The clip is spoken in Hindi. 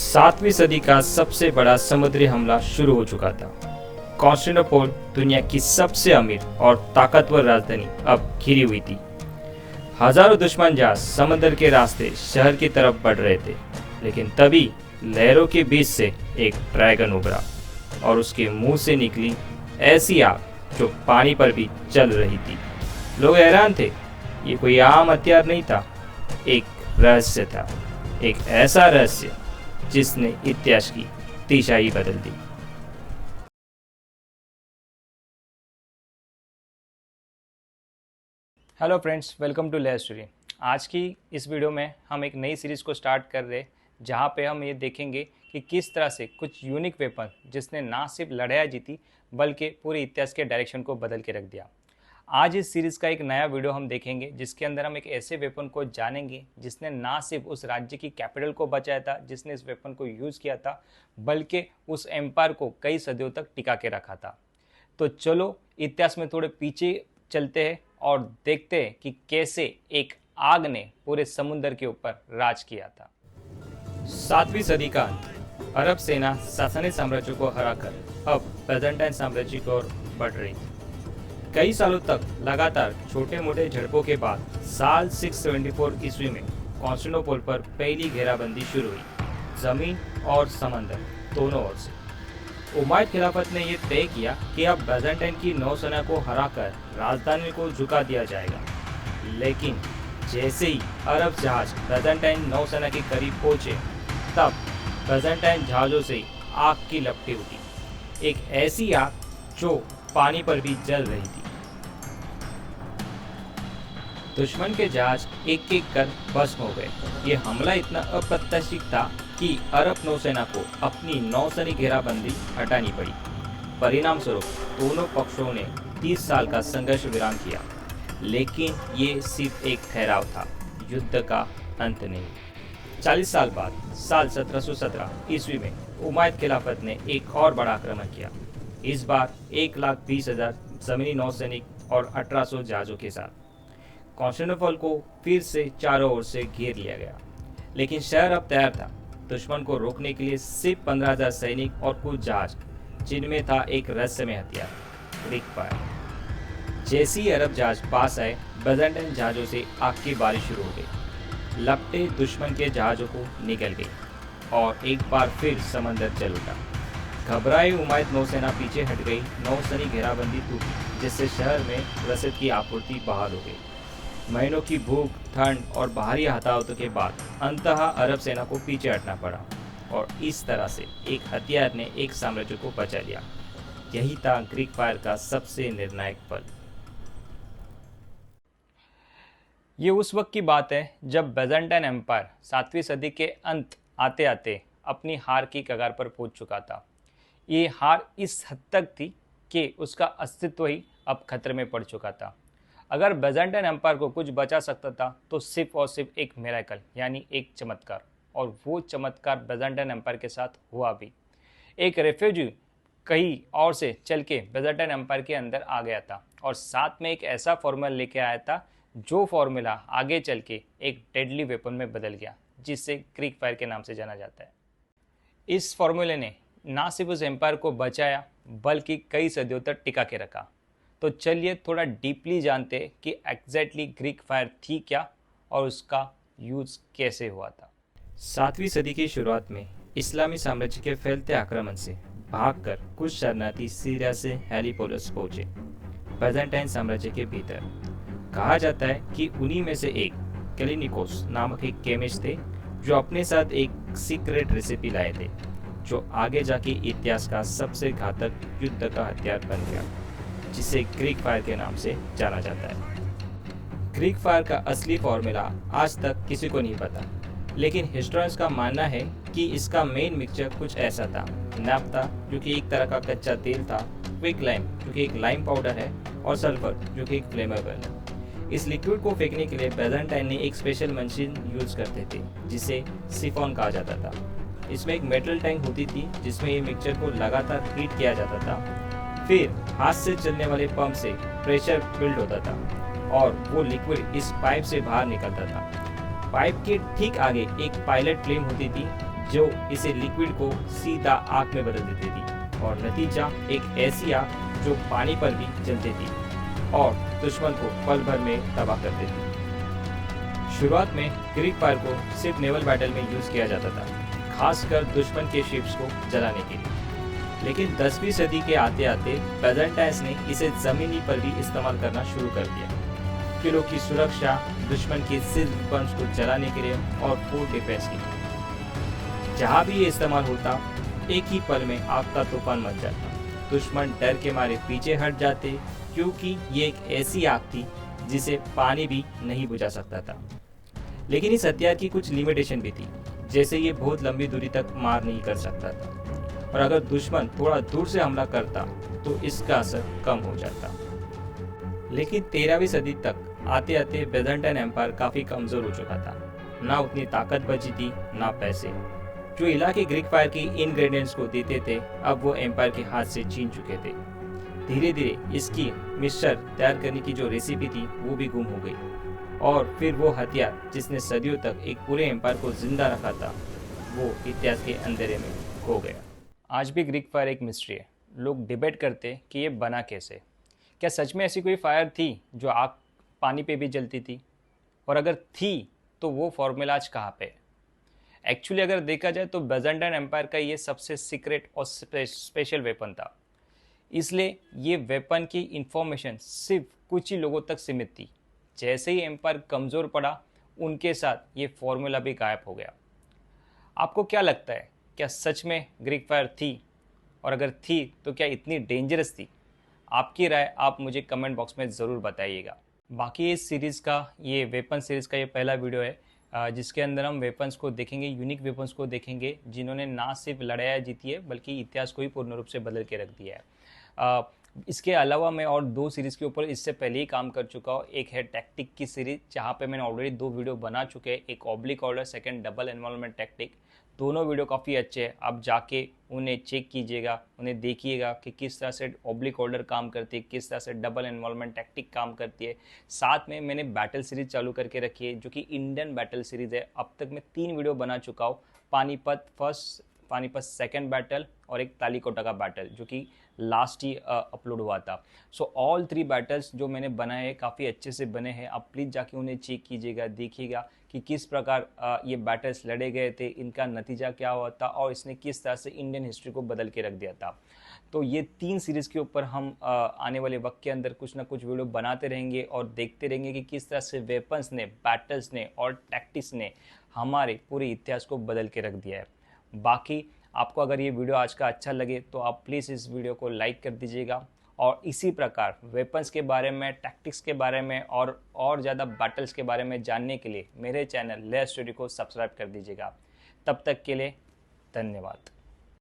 7वीं सदी का सबसे बड़ा समुद्री हमला शुरू हो चुका था। कॉन्स्टेंटिनोपल दुनिया की सबसे अमीर और ताकतवर राजधानी अब घिरी हुई थी। हजारों दुश्मन जहाज समंदर के रास्ते शहर की तरफ बढ़ रहे थे, लेकिन तभी लहरों के बीच से एक ड्रैगन उभरा और उसके मुंह से निकली ऐसी आग जो पानी पर भी चल रही थी। लोग हैरान थे। ये कोई आम हथियार नहीं था, एक रहस्य था, एक ऐसा रहस्य जिसने इतिहास की दिशा ही बदल दी। Hello friends, welcome to layer story. आज की इस वीडियो में हम एक नई सीरीज़ को स्टार्ट कर रहे हैं, जहां पे हम ये देखेंगे कि किस तरह से कुछ यूनिक वेपन जिसने ना सिर्फ लड़ाई जीती बल्कि पूरे इतिहास के डायरेक्शन को बदल के रख दिया। आज इस सीरीज़ का एक नया वीडियो हम देखेंगे जिसके अंदर हम एक ऐसे वेपन को जानेंगे जिसने ना सिर्फ उस राज्य की कैपिटल को बचाया था जिसने इस वेपन को यूज़ किया था, बल्कि उस एम्पायर को कई सदियों तक टिका के रखा था। तो चलो इतिहास में थोड़े पीछे चलते हैं और देखते हैं कि कैसे एक आग ने पूरे समुद्र के ऊपर राज किया था। 7वीं सदी का अंत। अरब सेना सासानी साम्राज्य को हराकर अब बैजेंटाइन साम्राज्य की ओर बढ़ रही थी। कई सालों तक लगातार छोटे मोटे झड़पों के बाद साल 674 ईस्वी में कॉन्स्टेंटिनोपल पर पहली घेराबंदी शुरू हुई, जमीन और समंदर दोनों ओर से। उमायद खिलाफत ने यह तय किया कि अब बैजेंटाइन की नौसेना को हराकर राजधानी को झुका दिया जाएगा। लेकिन जैसे ही अरब जहाज बैजेंटाइन नौसेना के करीब पहुंचे, तब बैजेंटाइन जहाजों से आग की लपटें उठी, एक ऐसी आग जो पानी पर भी जल रही थी। दुश्मन के जहाज एक एक कर भस्म हो गए। ये हमला इतना अप्रत्याशित था कि अरब नौसेना को अपनी नौसैनिक घेराबंदी हटानी पड़ी। परिणाम स्वरूप दोनों पक्षों ने 30 साल का संघर्ष विराम किया, लेकिन ये सिर्फ एक ठहराव था, युद्ध का अंत नहीं। 40 साल बाद साल 1717 ईस्वी में उमायद खिलाफत ने एक और बड़ा आक्रमण किया, इस बार 1,20,000 जमीनी नौसैनिक और 1800 जहाजों के साथ। कॉन्स्टेंटिनोपल को फिर से चारों ओर से घेर लिया गया, लेकिन शहर अब तैयार था। दुश्मन को रोकने के लिए सिर्फ 15,000 सैनिक और कुछ जहाज, जिनमें था एक रहस्यमय हथियार, ग्रीक फायर। जैसे ही अरब जहाज पास आए, बैजेंटाइन जहाजों से आग की बारिश शुरू हो गई। लपटें दुश्मन के जहाजों को निकल गई और एक बार फिर समंदर चल उठा। घबराई उमायद नौसेना पीछे हट गई। नौसैनिक घेराबंदी टूटी, जिससे शहर में रसद की आपूर्ति बहाल हो गई। महीनों की भूख, ठंड और बाहरी हताहतों के बाद अंततः अरब सेना को पीछे हटना पड़ा, और इस तरह से एक हथियार ने एक साम्राज्य को बचा लिया। यही था ग्रीक फायर का सबसे निर्णायक पल। ये उस वक्त की बात है जब बैजेंटाइन एम्पायर 7वीं सदी के अंत आते आते अपनी हार की कगार पर पहुंच चुका था। ये हार इस हद तक थी कि उसका अस्तित्व ही अब खतरे में पड़ चुका था। अगर बैजेंटाइन एम्पायर को कुछ बचा सकता था तो सिर्फ और सिर्फ एक मिरेकल, यानी एक चमत्कार, और वो चमत्कार बैजेंटाइन एम्पायर के साथ हुआ भी। एक रेफ्यूजी कहीं और से चल के बैजेंटाइन एम्पायर के अंदर आ गया था, और साथ में एक ऐसा फॉर्मूला लेके आया था जो फॉर्मूला आगे चल के एक डेडली वेपन में बदल गया, जिससे ग्रीक फायर के नाम से जाना जाता है। इस फॉर्मूले ने ना सिर्फ उस एम्पायर को बचाया बल्कि कई सदियों तक टिका के रखा। तो चलिए थोड़ा डीपली जानते हैं कि एग्जैक्टली ग्रीक फायर थी क्या और उसका यूज कैसे हुआ था। 7वीं सदी की शुरुआत में इस्लामी साम्राज्य के फैलते आक्रमण से भागकर कुछ शरणार्थी सीरिया से हेलिपोलिस पहुंचे, बैजेंटाइन साम्राज्य के भीतर। कहा जाता है कि उन्हीं में से एक कैलिनिकोस नामक एक केमिस्ट थे, जो अपने साथ एक सीक्रेट रेसिपी लाए थे, जो आगे जाके इतिहास का सबसे घातक युद्ध का हथियार बन गया, जिसे ग्रीक फायर के नाम से जाना जाता है। ग्रीक फायर का असली फॉर्मूला आज तक किसी को नहीं पता, लेकिन हिस्टोरियंस का मानना है कि इसका मेन मिक्सचर कुछ ऐसा था। नैफ्था, जो कि एक तरह का कच्चा तेल था, क्विक लाइम, जो कि एक लाइम पाउडर है, और सल्फर, जो कि एक फ्लेमेबल है। इस लिक्विड को फेंकने के लिए बैजेंटाइन ने एक स्पेशल मशीन यूज करते थे, जिसे सिफोन कहा जाता था। इसमें एक मेटल टैंक होती थी जिसमें ये मिक्सचर को लगातार हीट किया जाता था। फिर हाथ से चलने वाले पंप से प्रेशर बिल्ड होता था और वो लिक्विड इस पाइप से बाहर निकलता था। पाइप के ठीक आगे एक पायलट फ्लेम होती थी, जो इसे लिक्विड को सीधा आग में बदल देती थी और नतीजा एक ऐसी आग जो पानी पर भी जलती थी और दुश्मन को पल भर में तबाह कर देती। शुरुआत में ग्रीक फायर को सिर्फ नेवल बैटल में यूज किया जाता था, खासकर दुश्मन के शिप्स को जलाने के लिए। लेकिन 10वीं सदी के आते आते बेज़ेंटाइंस ने इसे जमीनी पर भी इस्तेमाल करना शुरू कर दिया, किलों की सुरक्षा, दुश्मन के सिर्फ वेपन्स को जलाने के लिए और फूड डिफेंस के लिए। जहाँ भी ये इस्तेमाल होता, एक ही पल में आग का तूफान मच जाता। दुश्मन डर के मारे पीछे हट जाते, क्योंकि ये एक ऐसी आग थी जिसे पानी भी नहीं बुझा सकता था। लेकिन इस हथियार की कुछ लिमिटेशन भी थी, जैसे ये बहुत लंबी दूरी तक मार नहीं कर सकता था और अगर दुश्मन थोड़ा दूर से हमला करता तो इसका असर कम हो जाता। लेकिन 13वीं सदी तक आते आते बेज़ेंटाइन एम्पायर काफ़ी कमज़ोर हो चुका था। ना उतनी ताकत बची थी, ना पैसे। जो इलाके ग्रीक फायर की इंग्रेडिएंट्स को देते थे, अब वो एम्पायर के हाथ से छीन चुके थे। धीरे धीरे इसकी मिक्सचर तैयार करने की जो रेसिपी थी वो भी गुम हो गई और फिर वो हथियार जिसने सदियों तक एक पूरे एम्पायर को जिंदा रखा था, वो इतिहास के अंधेरे में खो गया। आज भी ग्रीक फायर एक मिस्ट्री है। लोग डिबेट करते कि ये बना कैसे। क्या सच में ऐसी कोई फायर थी जो आग पानी पे भी जलती थी? और अगर थी तो वो फॉर्मूला आज कहाँ पे? एक्चुअली अगर देखा जाए तो बेज़ेंटाइन एम्पायर का ये सबसे सीक्रेट और स्पेशल वेपन था। इसलिए ये वेपन की इंफॉर्मेशन सिर्फ कुछ ही लोगों तक सीमित थी। जैसे ही एम्पायर कमज़ोर पड़ा, उनके साथ ये फॉर्मूला भी गायब हो गया। आपको क्या लगता है, क्या सच में ग्रीक फायर थी? और अगर थी तो क्या इतनी डेंजरस थी? आपकी राय आप मुझे कमेंट बॉक्स में ज़रूर बताइएगा। बाकी इस सीरीज़ का, ये वेपन सीरीज़ का ये पहला वीडियो है जिसके अंदर हम वेपन्स को देखेंगे, यूनिक वेपन्स को देखेंगे जिन्होंने ना सिर्फ लड़ाइयाँ जीती है बल्कि इतिहास को ही पूर्ण रूप से बदल के रख दिया है। इसके अलावा मैं और 2 सीरीज़ के ऊपर इससे पहले ही काम कर चुका हूँ। एक है टैक्टिक की सीरीज़, जहाँ पे मैंने ऑलरेडी 2 वीडियो बना चुके हैं, एक oblique order, second double involvement tactic. दोनों वीडियो काफ़ी अच्छे हैं, आप जाके उन्हें चेक कीजिएगा, उन्हें देखिएगा कि किस तरह से ऑब्लिक ऑर्डर काम करती है, किस तरह से डबल इन्वॉल्वमेंट टैक्टिक काम करती है। साथ में मैंने बैटल सीरीज़ चालू करके रखी है जो कि इंडियन बैटल सीरीज़ है। अब तक मैं 3 वीडियो बना चुका हूँ, Panipat first, Panipat second battle और एक तालीकोटा का बैटल जो कि लास्ट ही अपलोड हुआ था। सो ऑल 3 बैटल्स जो मैंने बनाए हैं काफ़ी अच्छे से बने हैं। आप प्लीज़ जाके उन्हें चेक कीजिएगा, देखिएगा कि किस प्रकार ये बैटल्स लड़े गए थे, इनका नतीजा क्या हुआ था और इसने किस तरह से इंडियन हिस्ट्री को बदल के रख दिया था। तो ये 3 सीरीज़ के ऊपर हम आने वाले वक्त के अंदर कुछ ना कुछ वीडियो बनाते रहेंगे और देखते रहेंगे कि किस तरह से वेपन्स ने, बैटल्स ने और टैक्टिक्स ने हमारे पूरे इतिहास को बदल के रख दिया है। बाकी आपको अगर ये वीडियो आज का अच्छा लगे तो आप प्लीज़ इस वीडियो को लाइक कर दीजिएगा और इसी प्रकार वेपन्स के बारे में, टैक्टिक्स के बारे में और ज़्यादा बैटल्स के बारे में जानने के लिए मेरे चैनल लेयर स्टोरी को सब्सक्राइब कर दीजिएगा। तब तक के लिए धन्यवाद।